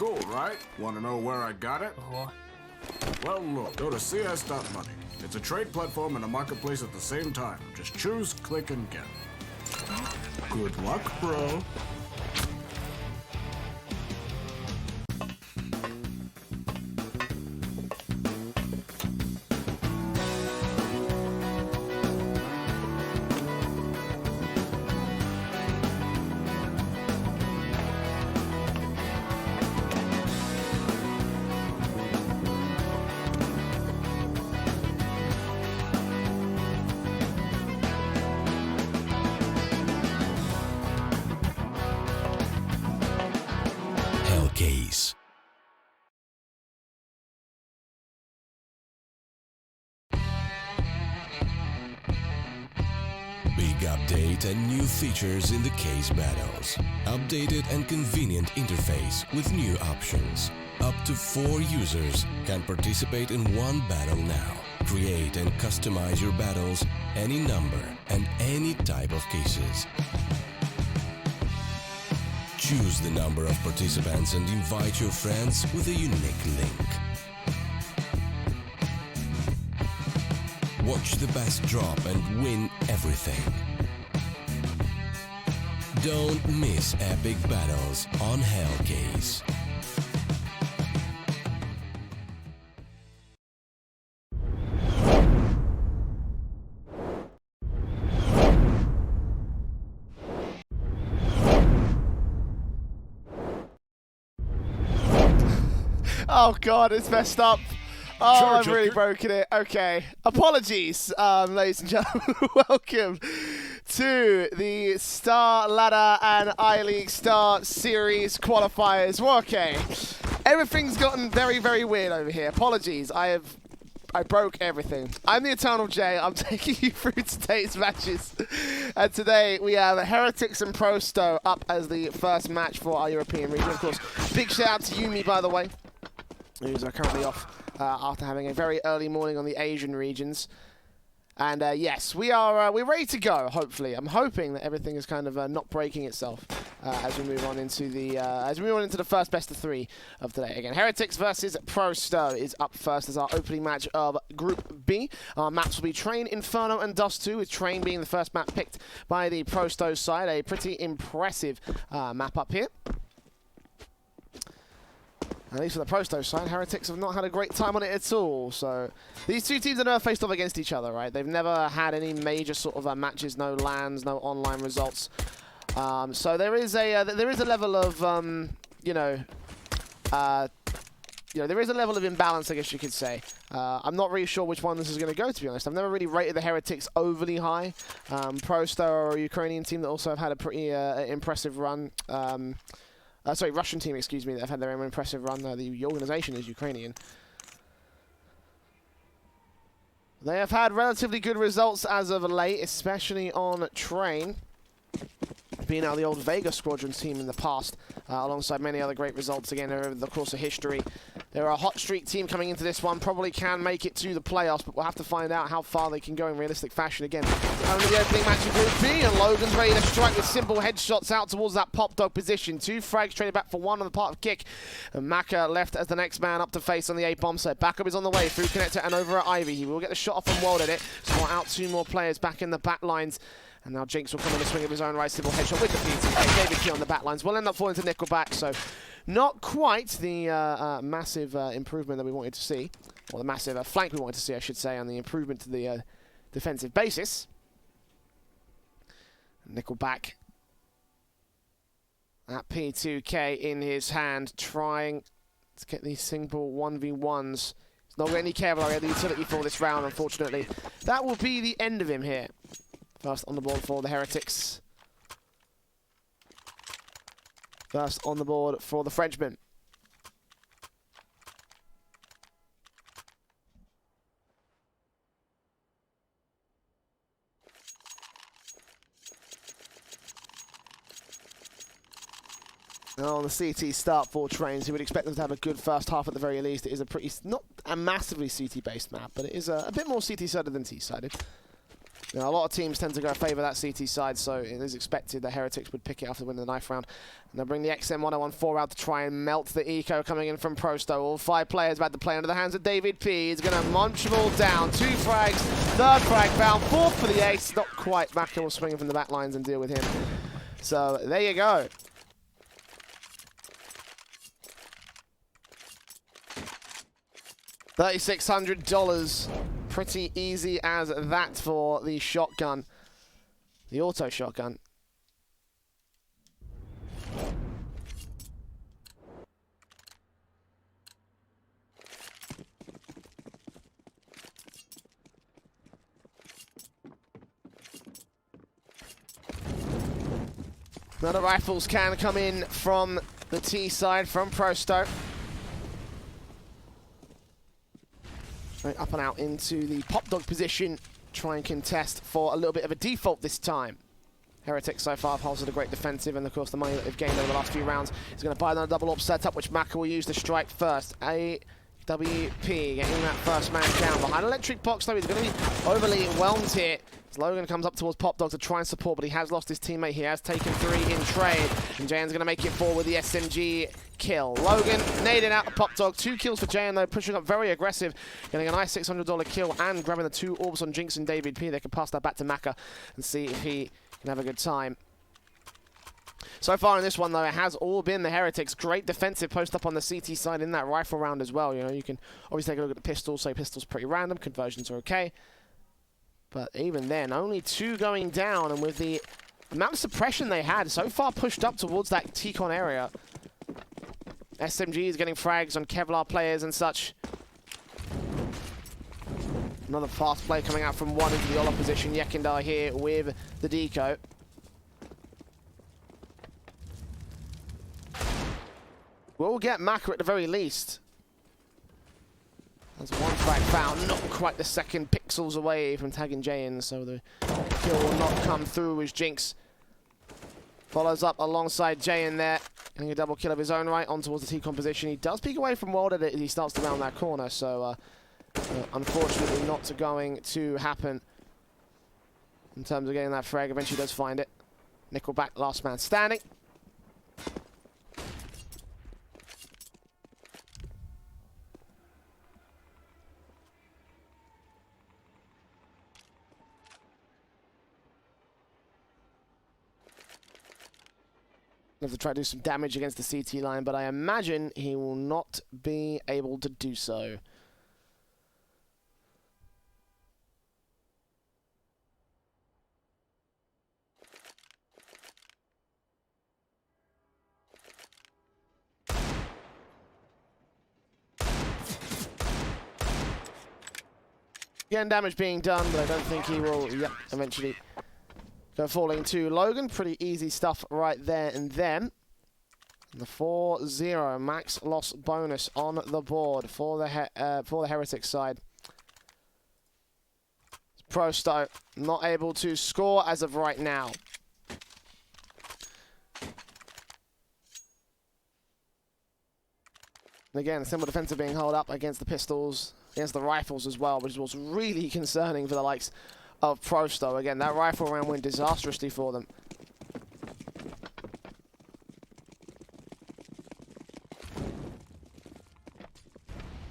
cool, right? Want to know where I got it? Well, look, go to cs.money. It's a trade platform and a marketplace at the same time. Just choose, click, and get. Good luck, bro. Case. Big update and new features in the case battles. Updated and convenient interface with new options. Up to 4 users can participate in one battle now. Create and customize your battles, any number and any type of cases. Choose the number of participants and invite your friends with a unique link. Watch the best drop and win everything. Don't miss epic battles on Hellcase. Oh god, it's messed up. Oh, Sure, I've really Joker. broken it. Okay. Apologies, ladies and gentlemen. Welcome to the Star Ladder and I-League Star Series qualifiers. Well, okay. Everything's gotten very, very weird over here. Apologies. I broke everything. I'm the Eternal J. I'm taking you through today's matches. And today we have Heretics and Prosto up as the first match for our European region. Of course, big shout out to Yumi, by the way, who's currently off after having a very early morning on the Asian regions. And yes, we're ready to go. Hopefully, I'm hoping that everything is kind of not breaking itself as we move on into the first best of 3 of today. Again, Heretics versus Prosto is up first as our opening match of Group B. Our maps will be Train, Inferno, and Dust 2, with Train being the first map picked by the Prosto side. A pretty impressive map up here. At least for the Prosto side, Heretics have not had a great time on it at all. So these two teams have never faced off against each other, right? They've never had any major sort of matches, no LANs, no online results. So there is a level of there is a level of imbalance, I guess you could say. I'm not really sure which one this is going to go, to be honest. I've never really rated the Heretics overly high. Prosto are a Ukrainian team that also have had a pretty impressive run. Sorry, Russian team, excuse me, that have had their own impressive run. The organization is Ukrainian. They have had relatively good results as of late, especially on Train, being out of the old Vega Squadron team in the past, alongside many other great results again over the course of history. They're a hot streak team coming into this one, probably can make it to the playoffs, but we'll have to find out how far they can go in realistic fashion again. Only the opening match of Group B, and Logan's ready to strike with simple headshots out towards that pop dog position. 2 frags traded back for 1 on the part of Kick. And Maka left as the next man up to face on the A-bomb set. Backup is on the way through Connector and over at Ivy. He will get the shot off from World at it. So out 2 more players back in the back lines. And now Jinx will come in the swing of his own right, simple headshot with the PTK. David Key on the back lines will end up falling to Nickelback, so not quite the massive improvement that we wanted to see, or the massive flank we wanted to see, I should say, on the improvement to the defensive basis. Nickelback at P2K in his hand, trying to get these single 1v1s. He's not got any Kevlar, the utility for this round, unfortunately. That will be the end of him here. First on the board for the Heretics. First on the board for the Frenchman. Now on the CT start for Trains, you would expect them to have a good first half at the very least. It is a pretty, not a massively CT-based map, but it is a bit more CT-sided than T-sided. Now, a lot of teams tend to go favour that CT side, so it is expected that Heretics would pick it after winning the knife round. And they'll bring the XM1014 out to try and melt the eco coming in from Prosto. All 5 players about to play under the hands of David P. He's going to munch them all down. 2 frags, 3rd frag found, 4th for the ace. Not quite. Maka will swing from the back lines and deal with him. So there you go. $3,600. Pretty easy as that for the shotgun. The auto shotgun. Another rifles can come in from the T side from Prosto. Right, up and out into the pop dog position. Try and contest for a little bit of a default this time. Heretics so far have held a great defensive, and of course the money that they've gained over the last few rounds is going to buy another double op setup, which Maka will use to strike first. AWP getting that first man down. Behind electric box though, he's going to be overly whelmed here. As Logan comes up towards Pop Dog to try and support, but he has lost his teammate. He has taken 3 in trade, and Jayan's going to make it 4 with the SMG kill. Logan nading out the Pop Dog. 2 kills for Jayan though, pushing up very aggressive, getting a nice $600 kill and grabbing the 2 orbs on Jinx and David P. They can pass that back to Maka and see if he can have a good time. So far in this one though, it has all been the Heretics. Great defensive post up on the CT side in that rifle round as well. You know, you can obviously take a look at the pistols, say pistols pretty random, conversions are okay. But even then, only 2 going down, and with the amount of suppression they had, so far pushed up towards that T-Con area. SMG is getting frags on Kevlar players and such. Another fast play coming out from 1 into the Ola position. Yekindar here with the deco. We'll get Maka at the very least. There's 1 frag found, not quite the second, pixels away from tagging Jayan, so the kill will not come through as Jinx follows up alongside Jayan there, getting a double kill of his own right on towards the T-Con position. He does peek away from Wilder as he starts to round that corner, so unfortunately not going to happen in terms of getting that frag. Eventually does find it. Nickelback, last man standing. Have to try to do some damage against the CT line, but I imagine he will not be able to do so. Again, damage being done, but I don't think he will, eventually go falling to Logan. Pretty easy stuff right there and then. The 4-0 max loss bonus on the board for the Heretics side. Prosto not able to score as of right now. And again, similar defensive being held up against the pistols, against the rifles as well, which was really concerning for the likes of Prosto. Again, that rifle round went disastrously for them.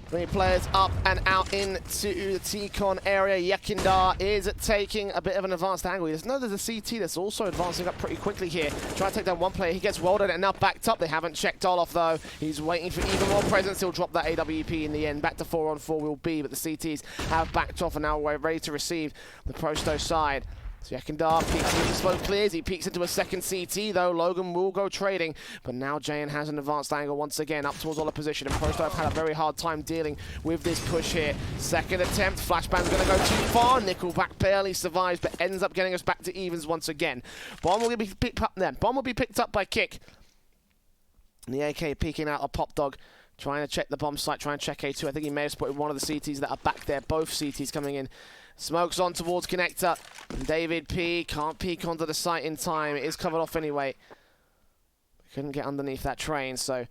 3 players up and out into the T-Con area. Yekindar is taking a bit of an advanced angle. There's a CT that's also advancing up pretty quickly here. Trying to take down 1 player. He gets welded and now backed up. They haven't checked Olof though. He's waiting for even more presence. He'll drop that AWP in the end. Back to 4-on-4 will be, but the CTs have backed off and now we're ready to receive the Prosto side. So Yekindar peeks into smoke clears. He peeks into a second CT though. Logan will go trading, but now Jayan has an advanced angle once again up towards all the position, and Prosto have had a very hard time dealing with this push here. Second attempt, Flashbang's gonna go too far. Nickelback barely survives, but ends up getting us back to evens once again. Bomb will be picked up then. Bomb will be picked up by Kick. And the AK peeking out of Pop Dog, trying to check the bomb site, trying to check A2. I think he may have spotted one of the CTs that are back there. Both CTs coming in. Smokes on towards Connector. David P can't peek onto the site in time. It is covered off anyway. Couldn't get underneath that train, so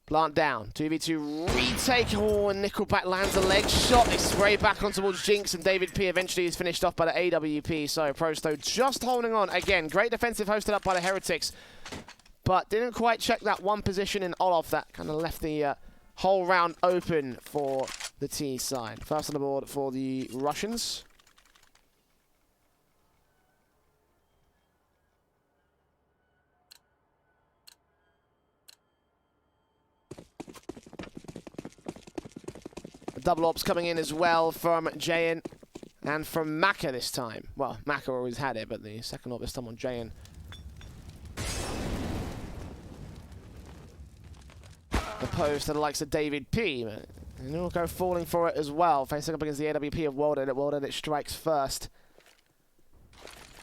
Plant down. 2v2 retake. Oh, and Nickelback lands a leg shot. They spray back on towards Jinx, and David P eventually is finished off by the AWP. So Prosto just holding on. Again, great defensive hosted up by the Heretics, but didn't quite check that one position in Olaf. That kind of left the whole round open for the T side. First on the board for the Russians. Double ops coming in as well from Jayan and from Maka this time. Well, Maka always had it, but the second op this time on Jayan. Opposed to the likes of David P. And he'll go falling for it as well. Facing up against the AWP of World Edit. World Edit strikes first.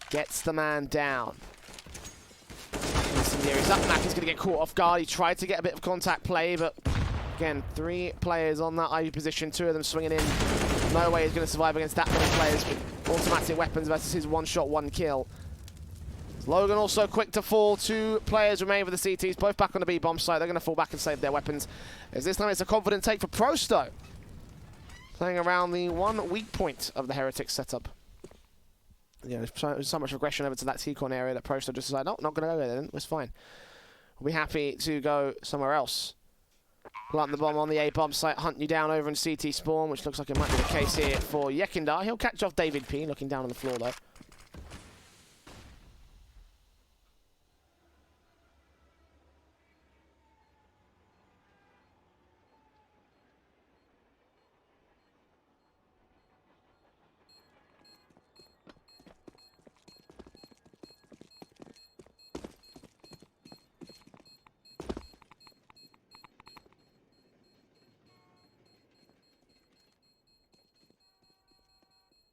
Gets the man down. He's up. Maka's going to get caught off guard. He tried to get a bit of contact play, but again, 3 players on that IU position, 2 of them swinging in. No way he's going to survive against that many players with automatic weapons versus his 1-shot, 1-kill. Logan also quick to fall. 2 players remain for the CTs, both back on the B bomb site. They're going to fall back and save their weapons. As this time it's a confident take for Prosto. Playing around the 1 weak point of the Heretics setup. Yeah, there's so much regression over to that T-con area that Prosto just decided, no, not going to go there then. It's fine. We'll be happy to go somewhere else. Plant the bomb on the A bomb site, hunt you down over in CT spawn, which looks like it might be the case here for Yekindar. He'll catch off David P, looking down on the floor though.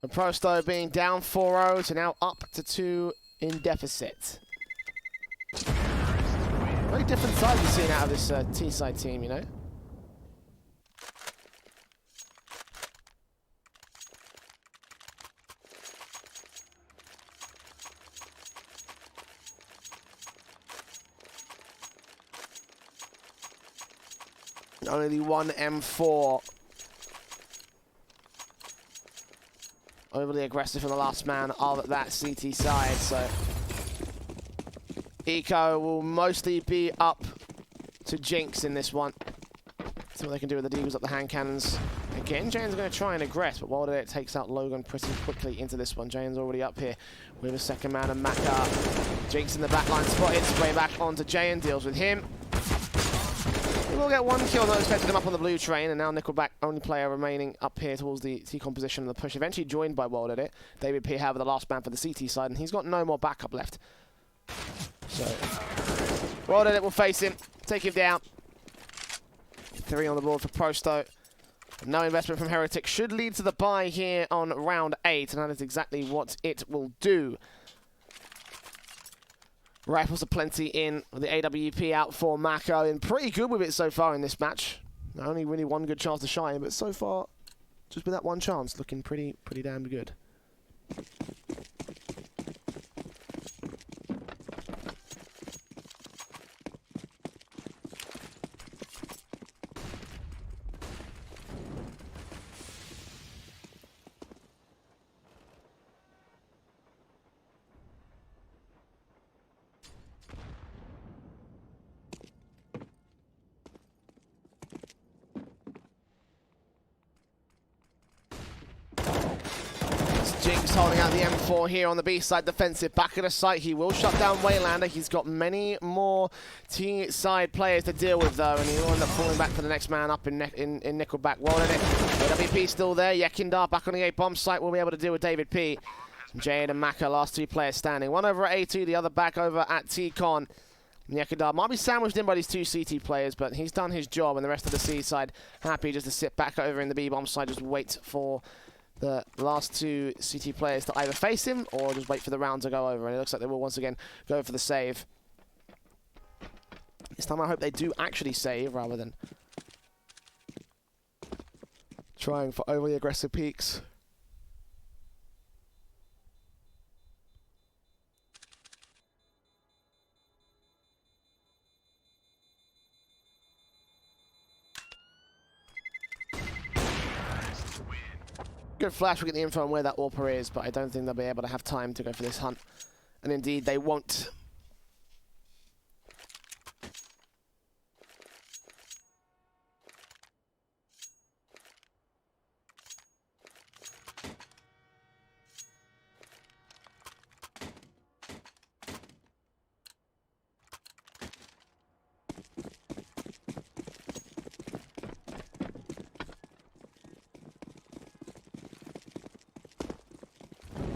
And Prosto being down 4-0 to now up to 2 in deficit. Very different sides we've seen out of this T-side team, you know? Only 1 M4. Overly aggressive from the last man of that CT side, so Eco will mostly be up to Jinx in this one. See what they can do with the Deagles up the hand cannons. Again, Jane's going to try and aggress, but Wild Edit takes out Logan pretty quickly into this one. Jane's already up here with a second man and Maka. Jinx in the back line spotted, spray back onto Jane, deals with him. He will get 1 kill, not expected him up on the blue train, and now Nickelback, only player remaining up here towards the T-con position of the push, eventually joined by World Edit. David P, however, the last man for the CT side, and he's got no more backup left. So, World Edit will face him, take him down. 3 on the board for Prosto. No investment from Heretics should lead to the bye here on round 8, and that is exactly what it will do. Rifles are plenty in with the AWP out for Mako, and pretty good with it so far in this match. Only really 1 good chance to shine, but so far, just with that 1 chance, looking pretty damn good. Jinx holding out the M4 here on the B side defensive. Back at the site, he will shut down Waylander. He's got many more T side players to deal with though, and he will end up falling back for the next man up in Nickelback. World Edit. AWP still there. Yekindar back on the A bomb site will be able to deal with David P. Jade and Maka, last 2 players standing. One over at A2, the other back over at T-con. Yekindar might be sandwiched in by these 2 CT players, but he's done his job, and the rest of the C side happy just to sit back over in the B bomb side, just wait for the last 2 CT players to either face him or just wait for the round to go over. And it looks like they will once again go for the save. This time I hope they do actually save rather than trying for overly aggressive peaks. Good flash, we'll get the info on where that AWPer is, but I don't think they'll be able to have time to go for this hunt. And indeed, they won't.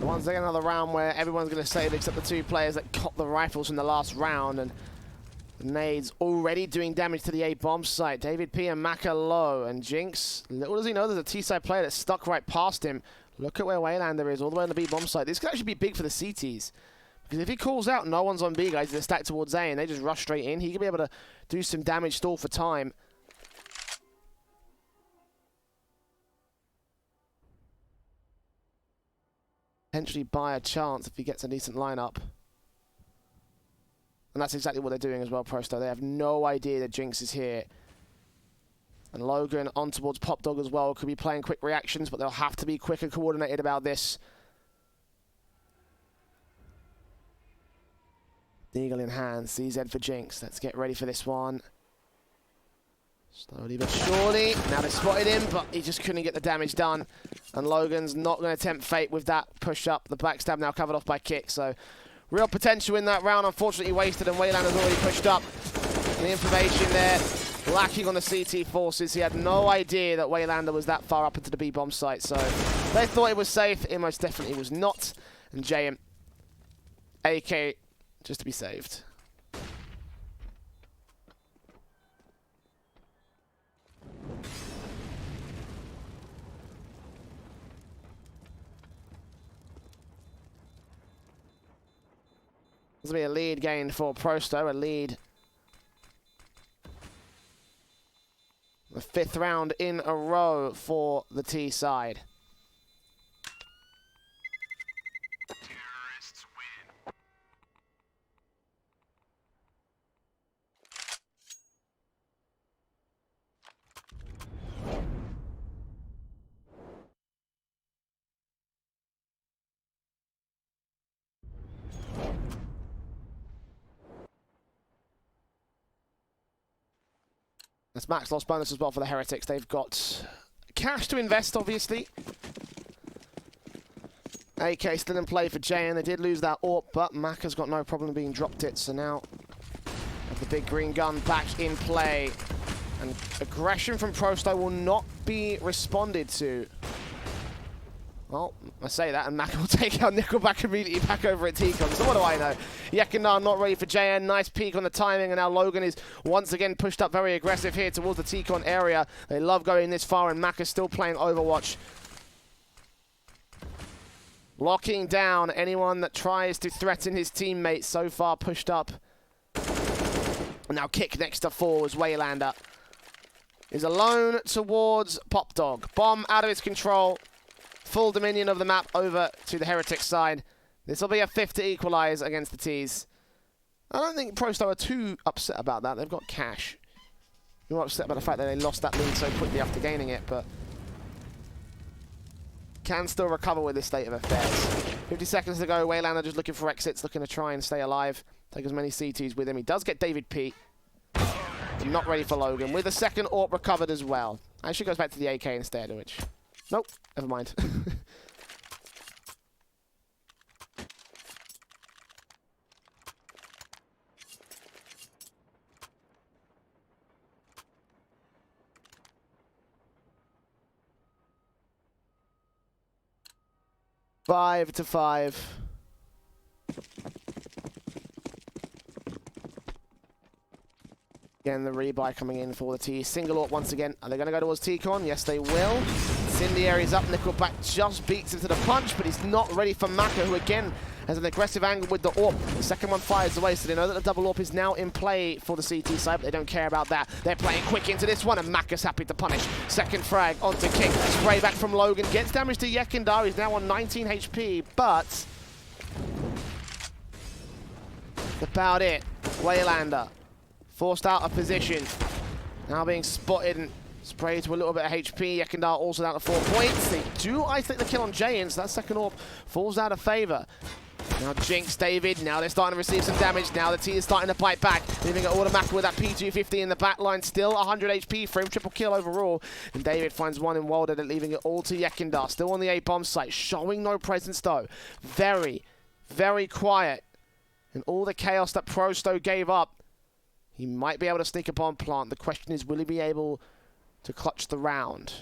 Once again, another round where everyone's going to save except the two players that caught the rifles from the last round. And the nades already doing damage to the A bomb site. David P and Maka low. And Jinx, little does he know there's a T-side player that's stuck right past him. Look at where Waylander is, all the way on the B bomb site. This could actually be big for the CTs. Because if he calls out, no one's on B, guys. They're stacked towards A and they just rush straight in. He could be able to do some damage, stall for time. Potentially buy a chance if he gets a decent lineup. And that's exactly what they're doing as well, Prosto. They have no idea that Jinx is here. And Logan on towards Pop Dog as well. Could be playing quick reactions, but they'll have to be quick and coordinated about this. Deagle in hand. CZ for Jinx. Let's get ready for this one. Slowly but surely. Now they spotted him, but he just couldn't get the damage done. And Logan's not going to tempt fate with that push up. The backstab now covered off by Kick. So real potential in that round. Unfortunately wasted, and Waylander's already pushed up. And the information there lacking on the CT forces. He had no idea that Waylander was that far up into the B bomb site. So they thought it was safe. It most definitely was not. And JM, AK, just to be saved. This will be a lead gained for Prosto, a lead. The 5th round in a row for the T side. Terrorists win. That's max loss bonus as well for the Heretics. They've got cash to invest, obviously. AK still in play for JN. They did lose that AWP, but Maka's got no problem being dropped it. So now the big green gun back in play. And aggression from Prosto will not be responded to. Well, I say that, and Maka will take out Nickelback immediately back over at T-Con. So what do I know? Yekinar not ready for JN. Nice peek on the timing, and now Logan is once again pushed up very aggressive here towards the T-Con area. They love going this far, and Maka's still playing Overwatch. Locking down anyone that tries to threaten his teammates. So far pushed up. And now Kick next to 4 as Waylander is alone towards Pop Dog. Bomb out of its control. Full dominion of the map over to the Heretics side. This will be a 5th to equalize against the T's. I don't think Prosto are too upset about that. They've got cash. They're not upset about the fact that they lost that lead so quickly after gaining it, but can still recover with this state of affairs. 50 seconds to go. Waylander just looking for exits, looking to try and stay alive. Take as many CTs with him. He does get David P. Not ready for Logan. With a second AWP recovered as well. Actually goes back to the AK instead, which... Nope, never mind. Five to 5. Again, the rebuy coming in for the T. Single AWP once again. Are they going to go towards T-Con? Yes, they will. Incendiary's up. Nickelback just beats him to the punch, but he's not ready for Maka, who again has an aggressive angle with the AWP. The second one fires away, so they know that the double AWP is now in play for the CT side, but they don't care about that. They're playing quick into this one, and Maka's happy to punish. Second frag onto King. Spray back from Logan. Gets damage to Yekindar. He's now on 19 HP, but that's about it. Waylander forced out of position. Now being spotted and Spray to a little bit of HP. Yekindar also down to 4 points. They do isolate the kill on Jayen, so that second AWP falls out of favor. Now Jinx, David, now they're starting to receive some damage. Now the T is starting to bite back. Leaving it automatic with that P250 in the back line. Still 100 HP for him, triple kill overall. And David finds one in Wilder, leaving it all to Yekindar. Still on the A-bomb site, showing no presence though. Very, very quiet. And all the chaos that Prosto gave up, he might be able to sneak a bomb plant. The question is, will he be able to clutch the round?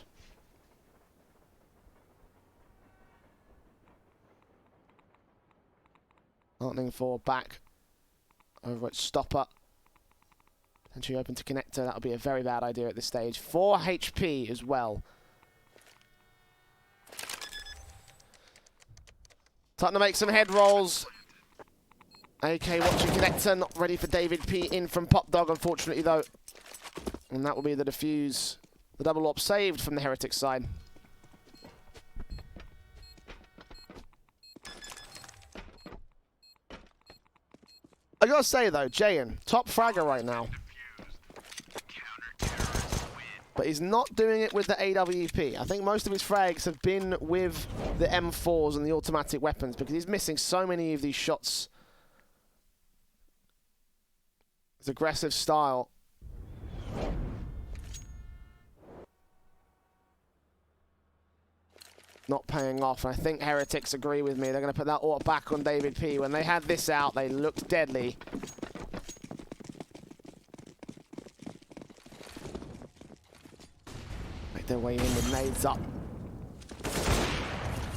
Lightning for back over at Stopper. Potentially open to connector. That would be a very bad idea at this stage. 4 HP as well. Starting to make some head rolls. AK watching connector. Not ready for David P in from Pop Dog, unfortunately, though. And that will be the defuse. The double AWP saved from the Heretics side. I gotta say though, Jayen, top fragger right now. But he's not doing it with the AWP. I think most of his frags have been with the M4s and the automatic weapons because he's missing so many of these shots. His aggressive style. Not paying off, and I think Heretics agree with me. They're going to put that AWP back on David P. When they had this out, they looked deadly. Make their way in with nades up.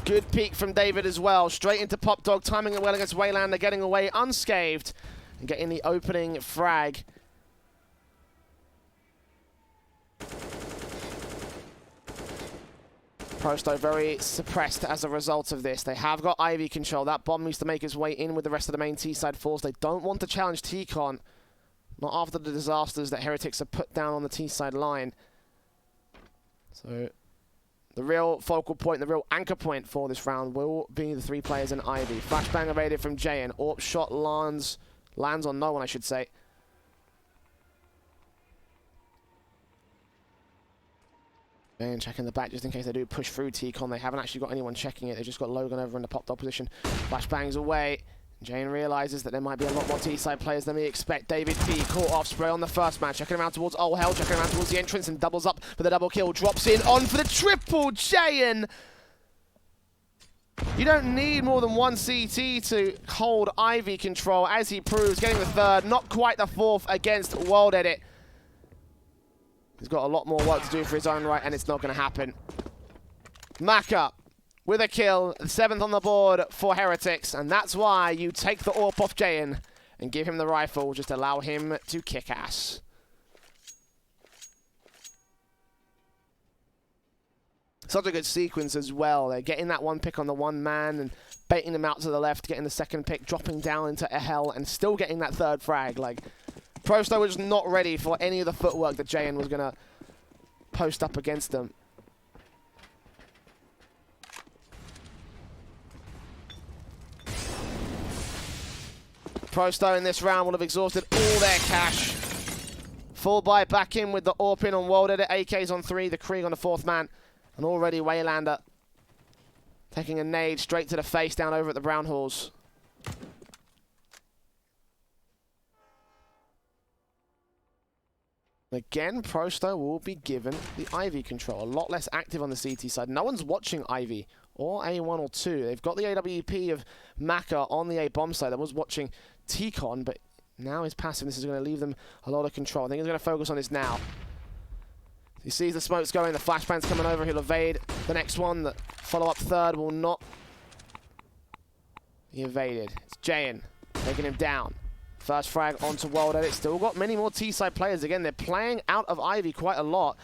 Good peek from David as well. Straight into Pop Dog, timing it well against Waylander, getting away unscathed and getting the opening frag. Prosto very suppressed as a result of this. They have got Ivy control. That bomb needs to make its way in with the rest of the main T-side force. They don't want to challenge T-Con. Not after the disasters that Heretics have put down on the T-side line. So the real focal point, the real anchor point for this round will be the 3 players in Ivy. Flashbang evaded from Jayen. AWP shot lands on no one, I should say. And checking the back just in case they do push through T-Con. They haven't actually got anyone checking it. They've just got Logan over in the Pop Dog position. Flashbangs away. Jayen realizes that there might be a lot more T-side players than we expect. David P caught off. Spray on the first man. Checking him out towards Oh Hell. Checking him out towards the entrance and doubles up for the double kill. Drops in on for the triple. Jayen! You don't need more than 1 CT to hold Ivy control, as he proves. Getting the 3rd. Not quite the 4th against World Edit. He's got a lot more work to do for his own right, and it's not going to happen. Maka with a kill, 7th on the board for Heretics, and that's why you take the AWP off Jayen and give him the rifle. Just allow him to kick ass. Such a good sequence as well. They're getting that 1 pick on the 1 man and baiting them out to the left, getting the 2nd pick, dropping down into a hell, and still getting that 3rd frag. Like, Prosto was not ready for any of the footwork that Jayen was going to post up against them. Prosto in this round will have exhausted all their cash. Full buy back in with the AWP in on World Edit. AK's on 3, the Krieg on the 4th man. And already Waylander taking a nade straight to the face down over at the Brown Halls. Again, Prosto will be given the Ivy control. A lot less active on the CT side. No one's watching Ivy or A1 or 2. They've got the AWP of Maka on the A-bomb side. That was watching T-Con, but now his passive. This is going to leave them a lot of control. I think he's going to focus on this now. He sees the smokes going. The flashbang's coming over. He'll evade the next one. The follow-up 3rd will not be evaded. It's Jayen taking him down. First frag onto World Edit. Still got many more T-side players. Again, they're playing out of Ivy quite a lot.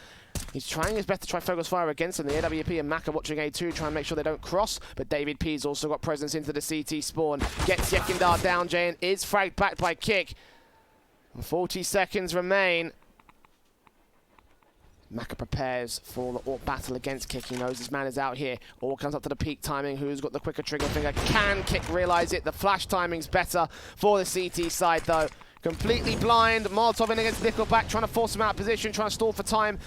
He's trying his best to try focus fire against them. The AWP and Maka watching A2, trying to make sure they don't cross. But David P's also got presence into the CT spawn. Gets Yekindar down. Jayen is fragged back by Kick. 40 seconds remain. Maka prepares for the AWP battle against Kick. He knows this man is out here. All comes up to the peak timing. Who's got the quicker trigger finger? Can Kick realize it? The flash timing's better for the CT side, though. Completely blind. Molotov in against Nickelback, trying to force him out of position, trying to stall for time.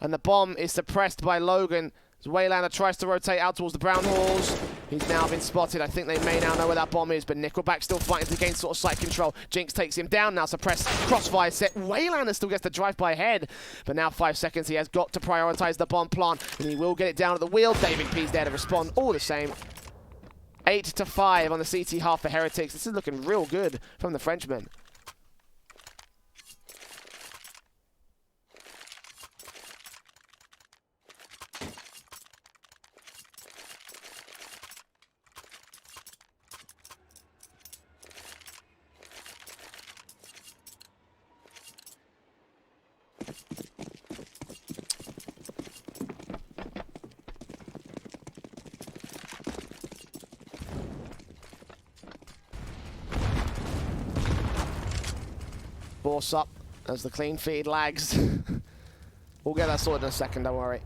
And the bomb is suppressed by Logan. As Waylander tries to rotate out towards the Brown Halls. He's now been spotted. I think they may now know where that bomb is, but Nickelback still fighting to gain sort of site control. Jinx takes him down now, suppressed. Crossfire set. Waylander still gets the drive-by head, but now 5 seconds. He has got to prioritize the bomb plant, and he will get it down at the wheel. David P's there to respond. All the same. 8-5 on the CT half for Heretics. This is looking real good from the Frenchman. Force up as the clean feed lags. We'll get that sorted in a second, don't worry.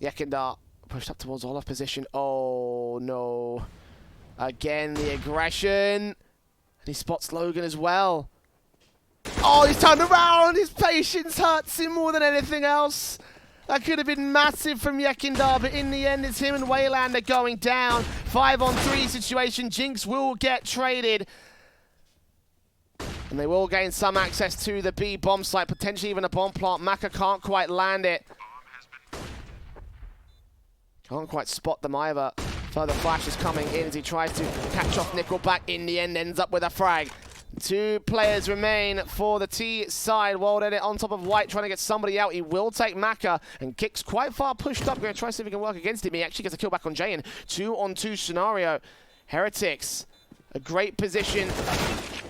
Yekindar pushed up towards Olaf position. Oh no. Again, the aggression. And he spots Logan as well. Oh, he's turned around. His patience hurts him more than anything else. That could have been massive from Yekindar, but in the end, it's him and Waylander going down. 5-on-3 situation. Jinx will get traded. And they will gain some access to the B bomb site, potentially even a bomb plant. Maka can't quite land it. Can't quite spot them either. Further flashes coming in as he tries to catch off Nickelback. In the end, ends up with a frag. 2 players remain for the T side. Wild Edit on top of White, trying to get somebody out. He will take Maka and kicks quite far pushed up. Going to try to see if he can work against him. He actually gets a kill back on Jayan. 2-on-2 scenario. Heretics, a great position.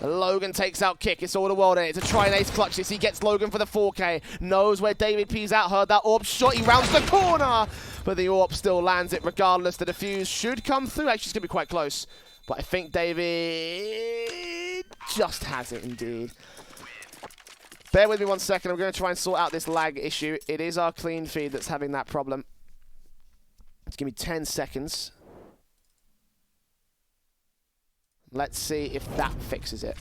Logan takes out Kick. It's all the world in it. It's a try and ace clutch this. He gets Logan for the 4K. Knows where David P's out. Heard that AWP shot. He rounds the corner. But the AWP still lands it regardless. The defuse should come through. Actually, it's going to be quite close. But I think David just has it indeed. Bear with me 1 second. I'm going to try and sort out this lag issue. It is our clean feed that's having that problem. Just give me 10 seconds. Let's see if that fixes it.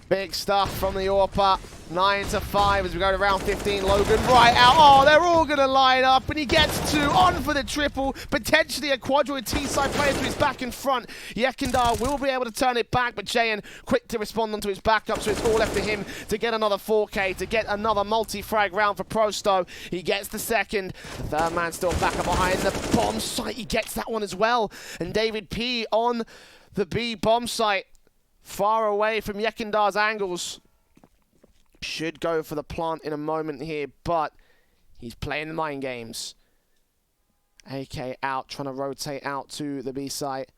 Big stuff from the AWPer. 9-5 as we go to round 15. Logan right out. Oh, they're all going to line up, and he gets 2 on for the triple. Potentially a quadroid T-side player to his back and front. Yekindar will be able to turn it back, but Jayan quick to respond onto his backup, so it's all left to him to get another 4K, to get another multi-frag round for Prosto. He gets the second. The third man still back up behind the bomb site. He gets that one as well. And David P on the B bomb site. Far away from Yekindar's angles. Should go for the plant in a moment here, but he's playing the mind games. AK out, trying to rotate out to the B site.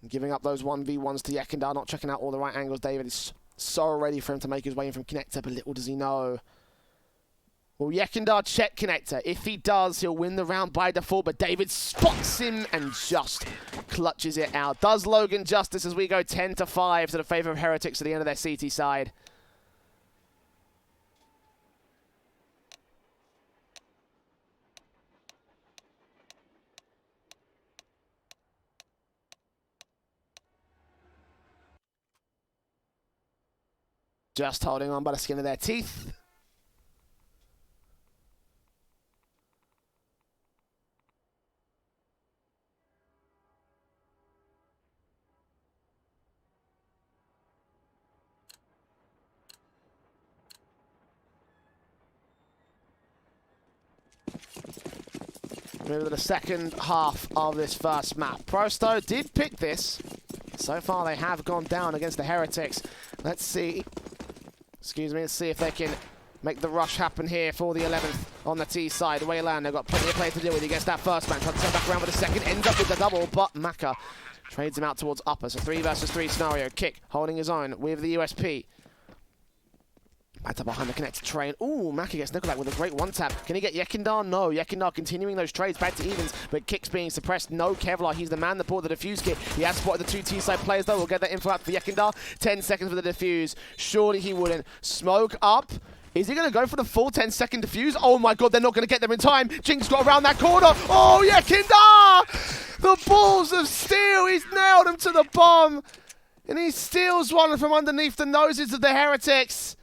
Giving up those 1v1s to Yekindar, not checking out all the right angles. David is so ready for him to make his way in from connector, but little does he know. Will Yekindar check connector? If he does, he'll win the round by default, but David spots him and just clutches it out. Does Logan justice as we go 10-5 to the favor of Heretics at the end of their CT side. Just holding on by the skin of their teeth. Moving to the second half of this first map. Prosto did pick this. So far they have gone down against the Heretics. Let's see. Let's see if they can make the rush happen here for the 11th on the T side. Wayland, they've got plenty of play to deal with. He gets that first man. Tries to turn back around with the second. Ends up with the double, but Maka trades him out towards upper. So 3 versus 3 scenario. Kick holding his own with the USP. Back up behind the connected train. Ooh, Maka gets Nickelback with a great one-tap. Can he get Yekindar? No. Yekindar continuing those trades back to evens, but Kicks being suppressed. No Kevlar. He's the man that bought the defuse kit. He has spotted the two T-side players, though. We'll get that info out for Yekindar. 10 seconds for the defuse. Surely he wouldn't. Smoke up. Is he going to go for the full 10-second defuse? Oh my god, they're not going to get there in time. Jinx got around that corner. Oh, Yekindar! The balls of steel. He's nailed him to the bomb. And he steals one from underneath the noses of the Heretics.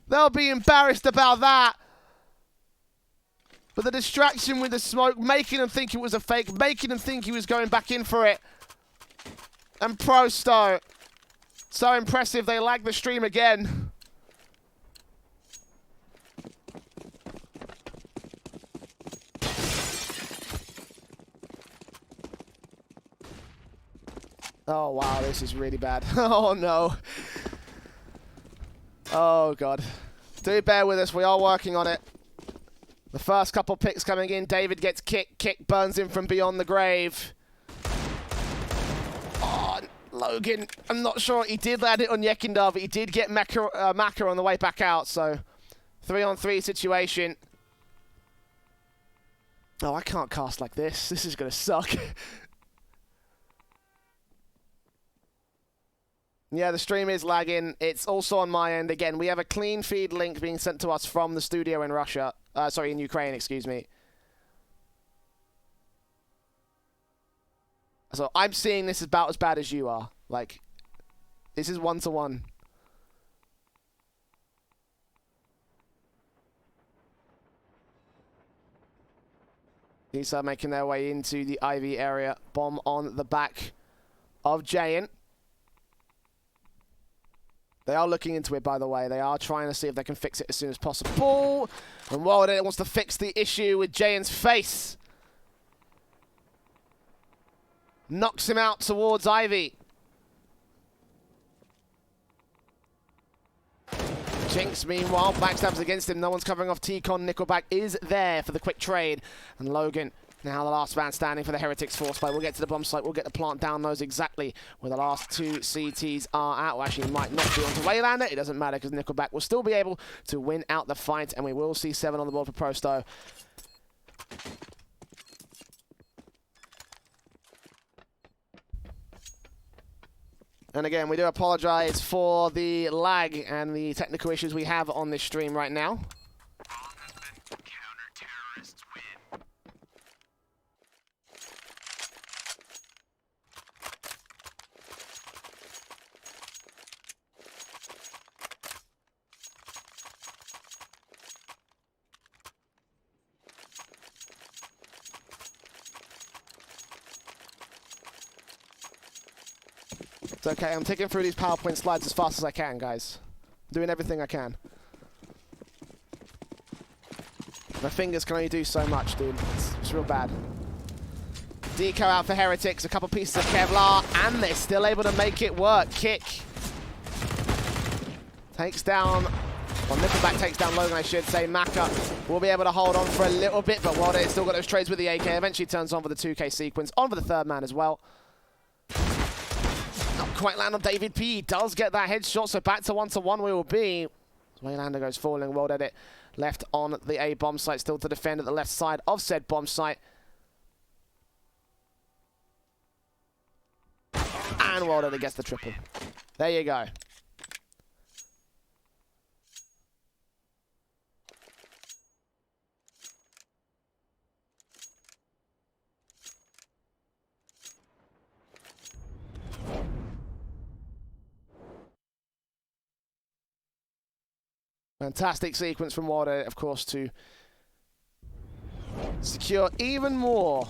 They'll be embarrassed about that. But the distraction with the smoke, making them think it was a fake, making them think he was going back in for it. And Prosto, so impressive, they lag the stream again. Oh wow, this is really bad. Oh no. Oh god. Do bear with us, we are working on it. The first couple picks coming in, David gets kicked, Kick burns him from beyond the grave. Oh, Logan, I'm not sure, he did land it on Yekindar, but he did get Maka on the way back out, so 3-on-3 situation. Oh, I can't cast like this, this is gonna suck. Yeah, the stream is lagging. It's also on my end. Again, we have a clean feed link being sent to us from the studio in Russia. Sorry, in Ukraine, excuse me. So I'm seeing this about as bad as you are. Like, this is 1-to-1. These are making their way into the Ivy area. Bomb on the back of Giant. They are looking into it, by the way. They are trying to see if they can fix it as soon as possible. And Walden wants to fix the issue with Jayan's face. Knocks him out towards Ivy. Jinx, meanwhile, backstabs against him. No one's covering off T-Con. Nickelback is there for the quick trade. And Logan, now the last man standing for the Heretics force play. We'll get to the bomb site. We'll get the plant down, knows exactly where the last two CTs are at. Well, actually, might not be onto Waylander. It doesn't matter because Nickelback will still be able to win out the fight. And we will see 7 on the board for Prosto. And again, we do apologize for the lag and the technical issues we have on this stream right now. It's okay, I'm taking through these PowerPoint slides as fast as I can, guys. I'm doing everything I can. My fingers can only do so much, dude. It's real bad. Deco out for Heretics, a couple pieces of Kevlar, and they're still able to make it work. Kick. Takes down, well, Nickelback takes down Logan, I should say. Maka will be able to hold on for a little bit, but Walden still got those trades with the AK. Eventually turns on for the 2K sequence, on for the third man as well. Not quite land on David P. He does get that headshot, so back to 1-to-1 we will be. Waylander goes falling, World Edit left on the A bomb site, still to defend at the left side of said bomb site. And World Edit gets the triple. There you go. Fantastic sequence from Water, of course, to secure even more.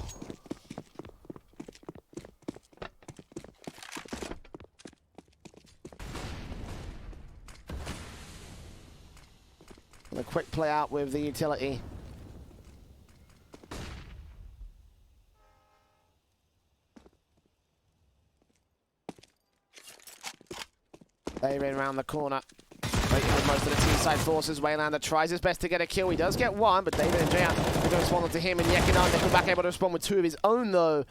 And a quick play out with the utility. They're in around the corner. With most of the T-side forces, Waylander tries his best to get a kill. He does get one, but David and Jayan are going to respond to him, and Yekindar Nickelback able to respond with 2 of his own, though.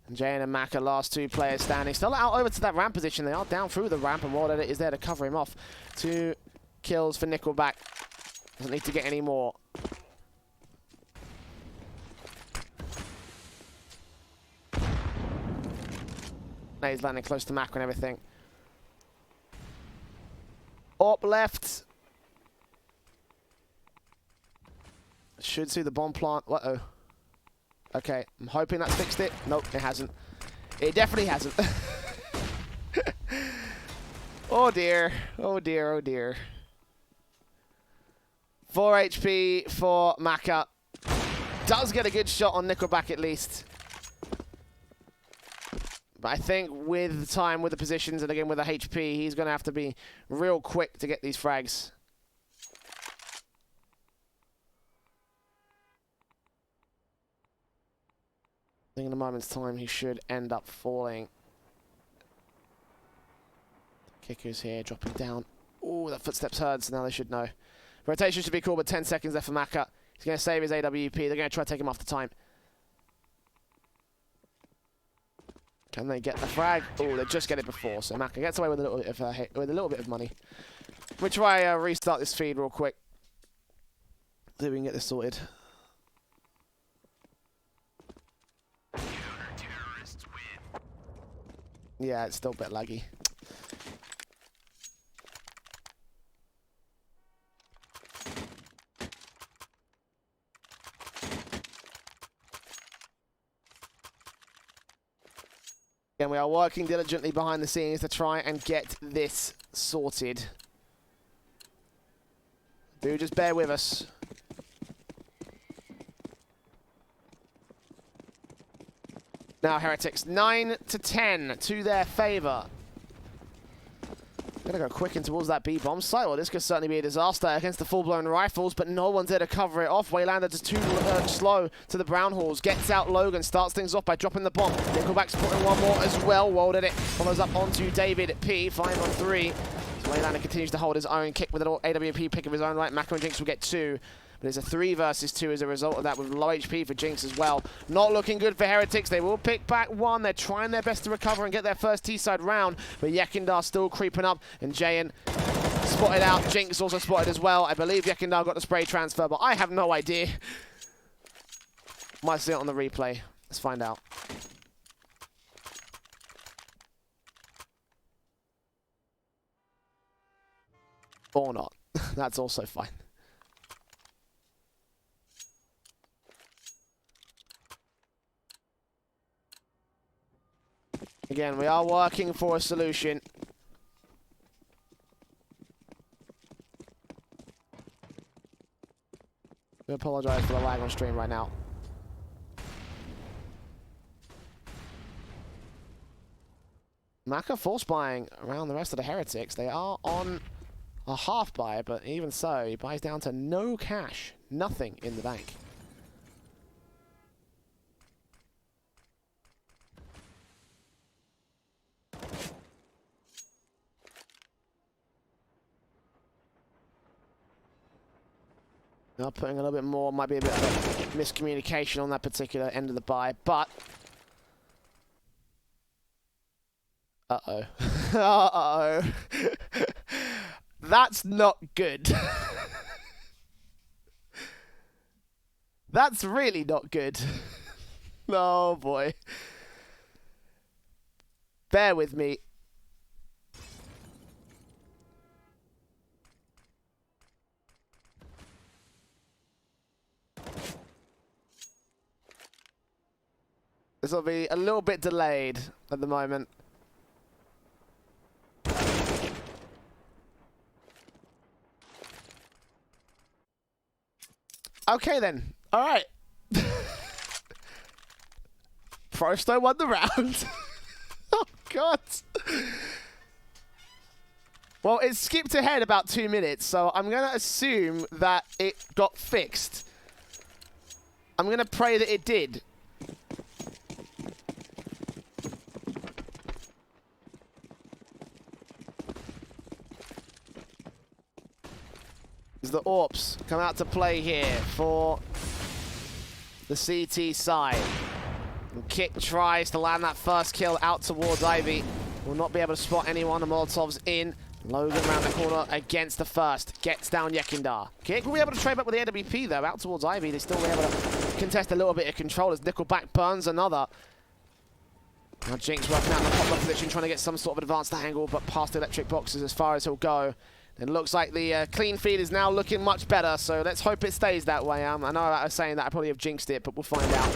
And Jayan and Maka, last 2 players standing. Still out over to that ramp position. They are down through the ramp, and World Edit is there to cover him off. To kills for Nickelback. Doesn't need to get any more. Now he's landing close to Mac and everything. Up left. Should see the bomb plant. Uh-oh. Okay, I'm hoping that's fixed it. Nope, it hasn't. It definitely hasn't. Oh dear. Oh dear, oh dear. 4 HP for Maka. Does get a good shot on Nickelback at least. But I think with the time, with the positions, and again with the HP, he's going to have to be real quick to get these frags. I think in a moment's time, he should end up falling. Kickers here, dropping down. Oh, that footsteps heard, so now they should know. Rotation should be cool, but 10 seconds left for Maka. He's going to save his AWP. They're going to try to take him off the time. Can they get the frag? Oh, they just get it before, so Maka gets away with a little bit of money. We'll try restart this feed real quick. See if we can get this sorted. Yeah, it's still a bit laggy. Again, we are working diligently behind the scenes to try and get this sorted. Do just bear with us. Now Heretics, 9 to 10 to their favor. Gonna go quick in towards that B-bomb site. Well, this could certainly be a disaster against the full-blown rifles, but no one's there to cover it off. Waylander just too slow to the Brown Halls. Gets out Logan, starts things off by dropping the bomb. Nickelback's putting one more as well. Walled at it. Follows up onto David P. 5 on 3. So Waylander continues to hold his own. Kick with an AWP pick of his own right. Mako and Jinx will get 2. But it's a 3 versus 2 as a result of that, with low HP for Jinx as well. Not looking good for Heretics. They will pick back 1. They're trying their best to recover and get their first T-side round. But Yekindar still creeping up. And Jayan spotted out. Jinx also spotted as well. I believe Yekindar got the spray transfer, but I have no idea. Might see it on the replay. Let's find out. Or not. That's also fine. Again, we are working for a solution. We apologize for the lag on stream right now. Maka force buying around the rest of the Heretics. They are on a half buy, but even so, he buys down to no cash. Nothing in the bank. Now putting a little bit more, might be a bit of a miscommunication on that particular end of the buy, but... Uh-oh. Uh-oh. That's not good. That's really not good. Oh boy. Bear with me. This will be a little bit delayed at the moment. Okay then. All right. Prosto won the round. Oh God. Well, it skipped ahead about 2 minutes, so I'm going to assume that it got fixed. I'm going to pray that it did. As the AWPs come out to play here for the CT side. And Kick tries to land that first kill out towards Ivy. Will not be able to spot anyone. The Molotov's in. Logan around the corner against the first. Gets down Yekindar. Kick will be able to trade back with the AWP though. Out towards Ivy. They still be able to contest a little bit of control as Nickelback burns another. Now Jinx working out in the pop-up position, trying to get some sort of advanced angle, but past the electric boxes as far as he'll go. It looks like the clean feed is now looking much better, so let's hope it stays that way. I know I was saying that I probably have jinxed it, but we'll find out.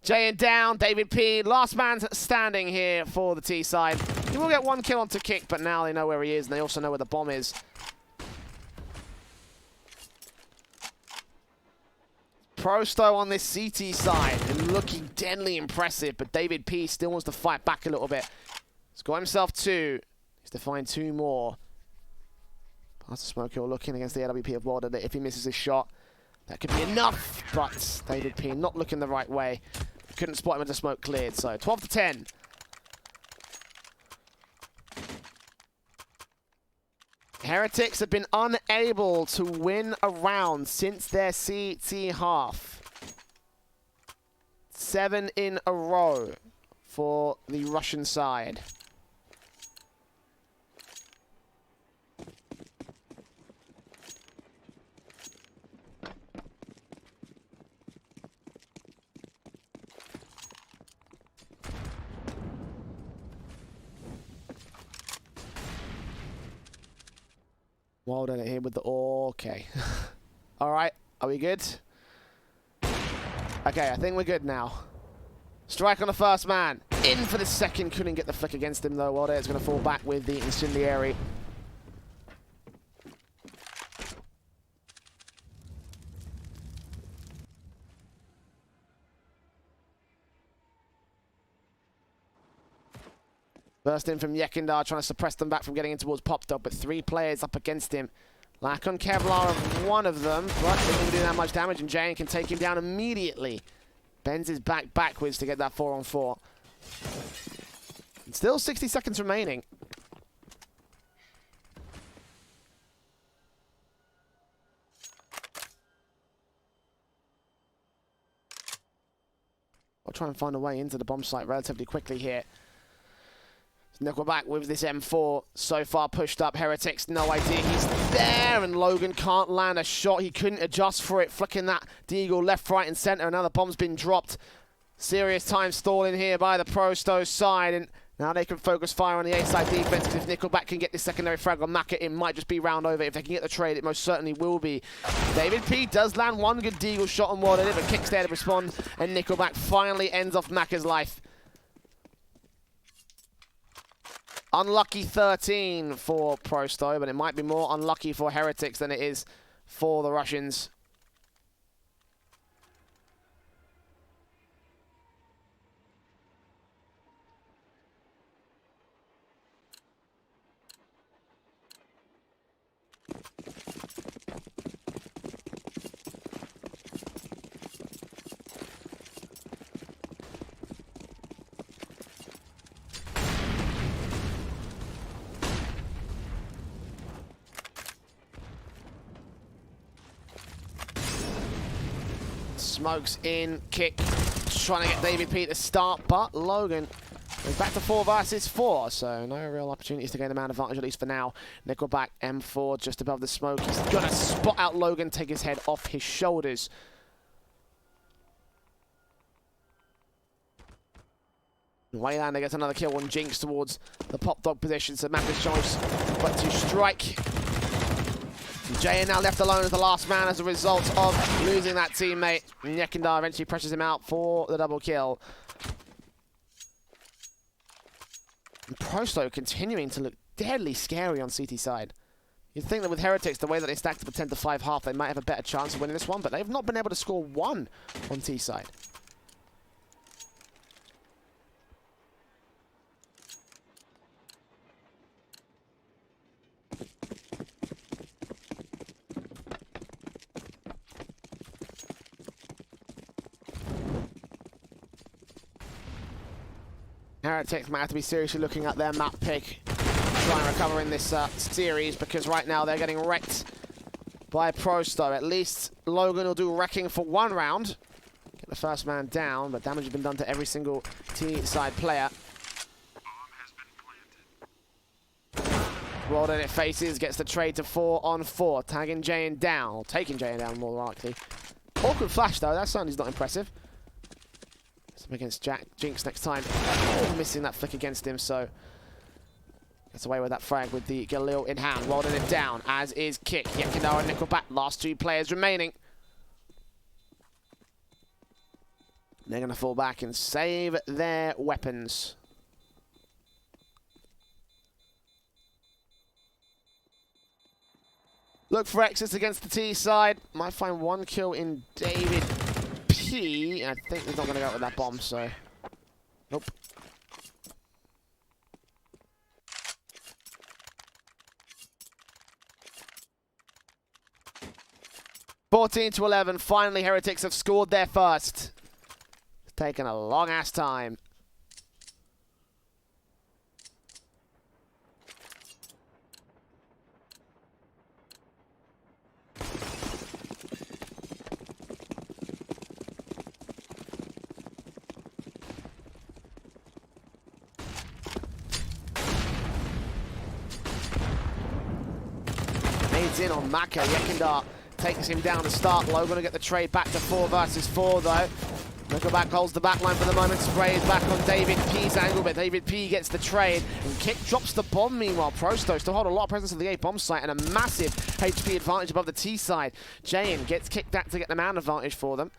Jayan down, David P. Last man standing here for the T side. He will get one kill onto Kick, but now they know where he is, and they also know where the bomb is. Prosto on this CT side, and looking deadly impressive, but David P. still wants to fight back a little bit. He's got himself two. He's to find two more. Past the smoke hill, looking against the AWP of Wilder. If he misses his shot, that could be enough, but David P. not looking the right way. Couldn't spot him as the smoke cleared, so 12 to 10. Heretics have been unable to win a round since their CT half. 7 in a row for the Russian side. Well done here with the... Okay. Alright, are we good? Okay, I think we're good now. Strike on the first man. In for the second. Couldn't get the flick against him though. Wilder is going to fall back with the incendiary. Burst in from Yekindar, trying to suppress them back from getting in towards Popdog, but 3 players up against him. Lack on Kevlar of one of them, but they didn't do that much damage, and Jayan can take him down immediately. Bends his back backwards to get that 4-on-4. And still 60 seconds remaining. I'll try and find a way into the bomb site relatively quickly here. Nickelback with this M4 so far pushed up. Heretics, no idea he's there, and Logan can't land a shot. He couldn't adjust for it, flicking that Deagle left, right, and center, and now the bomb's been dropped. Serious time stalling here by the Prosto side, and now they can focus fire on the A-side defense, because if Nickelback can get this secondary frag on Maka, it might just be round over. If they can get the trade, it most certainly will be. David P does land one good Deagle shot on Wilder, but Kick's there to respond, and Nickelback finally ends off Maka's life. Unlucky 13 for Prosto, but it might be more unlucky for Heretics than it is for the Russians. Smokes in, Kick, trying to get David P to start, but Logan is back to 4 versus 4, so no real opportunities to gain the man advantage, at least for now. Nickelback, M4, just above the smoke. He's going to spot out Logan, take his head off his shoulders. Waylander gets another kill on Jinx towards the pop dog position, so Maka's choice but to strike. Jayan now left alone as the last man as a result of losing that teammate. Yekindar eventually pressures him out for the double kill. And Prosto continuing to look deadly scary on CT side. You'd think that with Heretics, the way that they stacked up a 10-5 half, they might have a better chance of winning this one, but they've not been able to score one on T side. Heretics might have to be seriously looking at their map pick, try and recover in this series, because right now they're getting wrecked by Prosto. At least Logan will do wrecking for 1 round. Get the first man down, but damage has been done to every single T-side player. World Edit faces, gets the trade to 4-on-4. Tagging Jayan down, or taking Jayan down more likely. Awkward flash though, that certainly is not impressive. It's up against Jinx next time. Oh, missing that flick against him, so gets away with that frag with the Galil in hand. World Edit down, as is Kick. Yekindar and Nickelback, last 2 players remaining. They're going to fall back and save their weapons. Look for Exits against the T side. Might find 1 kill in David P. I think he's not going to go with that bomb, so... Nope. (14-11). Finally, Heretics have scored their first. It's taken a long-ass time. Nades in on Maka. Yekindar takes him down to start low. Going to get the trade back to 4 versus 4 though. Nickelback holds the back line for the moment. Sprays back on David P's angle, but David P gets the trade. And Kick drops the bomb meanwhile. Prosto still hold a lot of presence on the A bomb site and a massive HP advantage above the T side. Jayan gets kicked back to get the man advantage for them.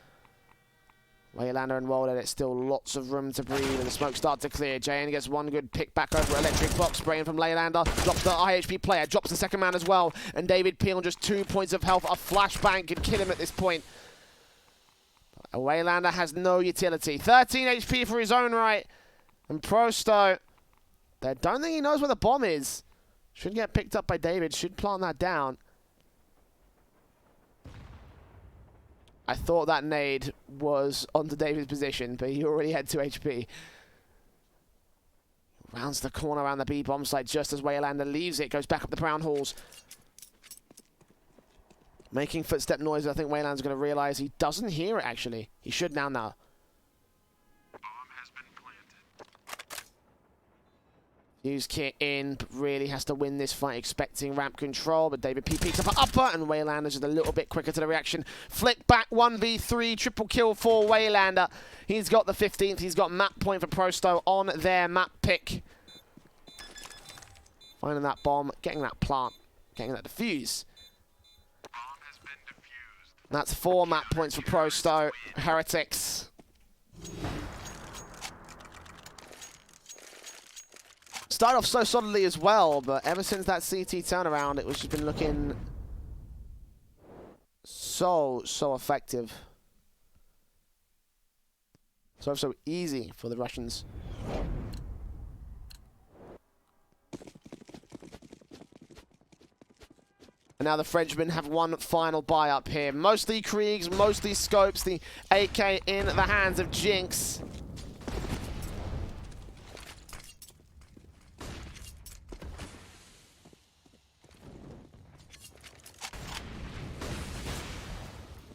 Waylander and World Edit still lots of room to breathe and the smoke starts to clear. Jayan gets 1 good pick back over Electric Box, spraying from Laylander. Drops the IHP player, drops the second man as well. And David P on just 2 points of health. A flashbang can kill him at this point. Waylander has no utility. 13 HP for his own right. And Prosto, I don't think he knows where the bomb is. Should get picked up by David, should plant that down. I thought that nade was onto David's position, but he already had 2 HP. Rounds the corner around the B bomb site just as Waylander leaves it. Goes back up the brown halls. Making footstep noise. I think Waylander's going to realize he doesn't hear it, actually. He should now. Bomb has been planted. Fuse Kit in, but really has to win this fight, expecting ramp control. But David P picks up an upper, and Waylander's just a little bit quicker to the reaction. Flick back 1v3, triple kill for Waylander. He's got the 15th. He's got map point for Prosto on their map pick. Finding that bomb, getting that plant, getting that defuse. That's 4 map points for Prosto. Heretics. Started off so solidly as well, but ever since that CT turnaround, it's just been looking so effective. So easy for the Russians. And now the Frenchmen have 1 final buy up here. Mostly Kriegs, mostly Scopes. The AK in the hands of Jinx.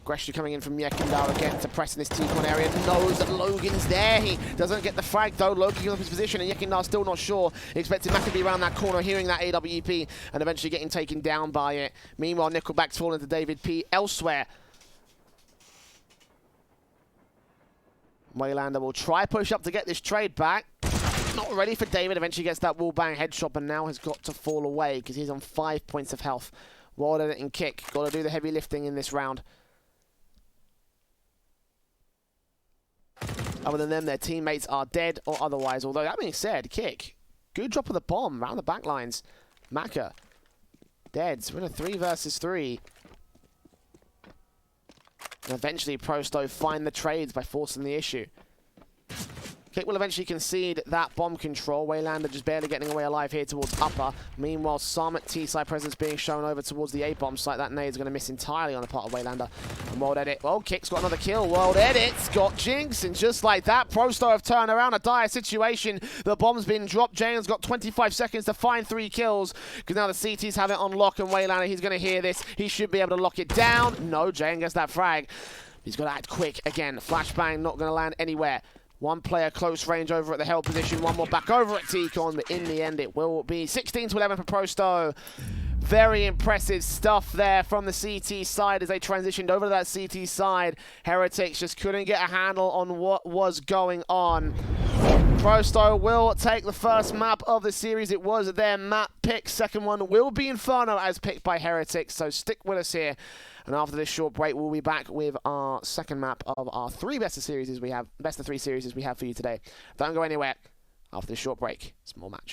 Aggression coming in from Yekindar again to press in this T-con area. Knows that Logan's there. He doesn't get the frag though. Logan gives up his position and Yekindar still not sure. He expected Mac to be around that corner, hearing that AWP and eventually getting taken down by it. Meanwhile, Nickelback's falling to David P elsewhere. Waylander will try push up to get this trade back. Not ready for David. Eventually gets that wall bang headshot, but now has got to fall away because he's on 5 points of health. World Edit and Kick. Got to do the heavy lifting in this round. Other than them, their teammates are dead or otherwise. Although, that being said, Kick, good drop of the bomb around the back lines. Maka, dead. So we're in a 3 versus 3. And eventually, Prosto find the trades by forcing the issue. Kick will eventually concede that bomb control. Waylander just barely getting away alive here towards upper. Meanwhile, some T-side presence being shown over towards the A-bomb site. That nade's going to miss entirely on the part of Waylander. And World Edit, well, Kick's got another kill. World Edit's got Jinx, and just like that, Prosto have turned around a dire situation. The bomb's been dropped. Jayan's got 25 seconds to find 3 kills, because now the CTs have it on lock, and Waylander, he's going to hear this. He should be able to lock it down. No, Jayan gets that frag. He's got to act quick again. Flashbang not going to land anywhere. One player close range over at the held position, one more back over at T-Con, but in the end it will be 16-11 for Prosto. Very impressive stuff there from the CT side as they transitioned over to that CT side. Heretics just couldn't get a handle on what was going on. Prosto will take the first map of the series. It was their map pick. Second one will be Inferno as picked by Heretics, so stick with us here. And after this short break, we'll be back with our second map of our best of three series we have for you today. Don't go anywhere. After this short break, small match.